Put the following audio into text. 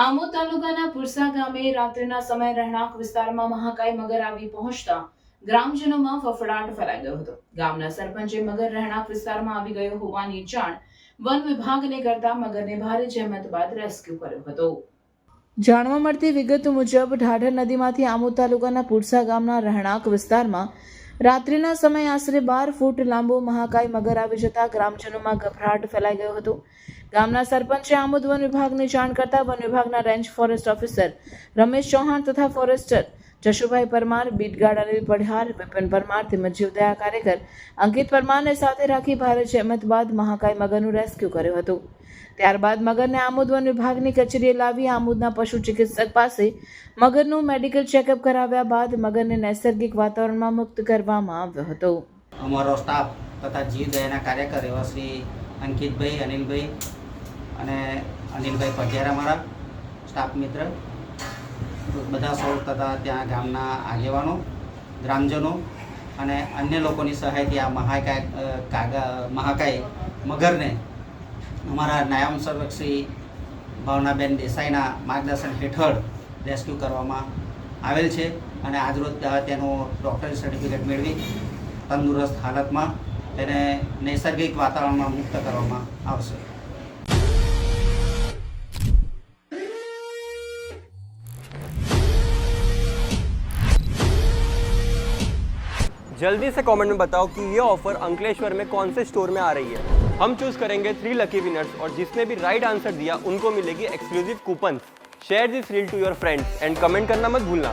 આમોદ તાલુકાના પુરસા ગામે રાત્રિના સમયે રહેણાંક વિસ્તારમાં મહાકાય મગર આવી પહોંચતા ગ્રામજનોમાં ફફડાટ ફેલાઈ ગયો હતો. ગામના સરપંચે મગર રહેણાંક વિસ્તારમાં આવી ગયો હોવાની જાણ વન વિભાગને કરતા મગરને ભારે જહેમત બાદ રેસ્ક્યુ કર્યો હતો. જાણવા મળતી વિગત મુજબ ઢાઢર નદીમાંથી આમોદ તાલુકાના પુરસા ગામના રહેણાંક વિસ્તારમાં રાત્રિના સમયે આશરે 12 ફૂટ લાંબો મહાકાય મગર આવી જતા ગ્રામજનોમાં ગભરાટ ફેલાઈ ગયો હતો. ગામના સરપંચે આમોદ વન વિભાગને જાણ કરતા વન વિભાગના range forest officer Ramesh Chauhan તથા forester Jashubhai Parmar, beat guard Anil Padhiyar, Vipin Parmar તેમજ જીવદયા કાર્યકર અંકિત પરમારને સાથે રાખી ભારે જહેમત બાદ મહાકાય મગરનું રેસ્ક્યુ કર્યું હતું. ત્યારબાદ મગરને આમોદ વન વિભાગની કચેરીએ લાવી આમોદના પશુ ચિકિત્સક પાસે મગરનું મેડિકલ ચેકઅપ કરાવ્યા બાદ મગરને નૈસર્ગિક વાતાવરણમાં મુક્ત કરવામાં આવ્યો હતો. અમારો સ્ટાફ તથા જીવદયાના કાર્યકર એવા શ્રી અંકિતભાઈ, અનિલભાઈ અને અનિલભાઈ પઢિયાર અમારા સ્ટાફ મિત્ર બધા સૌ તથા ત્યાં ગામના આગેવાનો, ગ્રામજનો અને અન્ય લોકોની સહાયથી આ મહાકાય મગરને અમારા નાયબ સંરક્ષક શ્રી ભાવનાબેન દેસાઈના માર્ગદર્શન હેઠળ રેસ્ક્યુ કરવામાં આવેલ છે અને આજરોજ તેનું ડૉક્ટરી સર્ટિફિકેટ મેળવી તંદુરસ્ત હાલતમાં તેને નૈસર્ગિક વાતાવરણમાં મુક્ત કરવામાં આવશે. जल्दी से कमेंट में बताओ कि ये ऑफर अंकलेश्वर में कौन से स्टोर में आ रही है. हम चूज करेंगे 3 लकी विनर्स और जिसने भी राइट आंसर दिया उनको मिलेगी exclusive coupon. Share this reel to your friends and comment करना मत भूलना.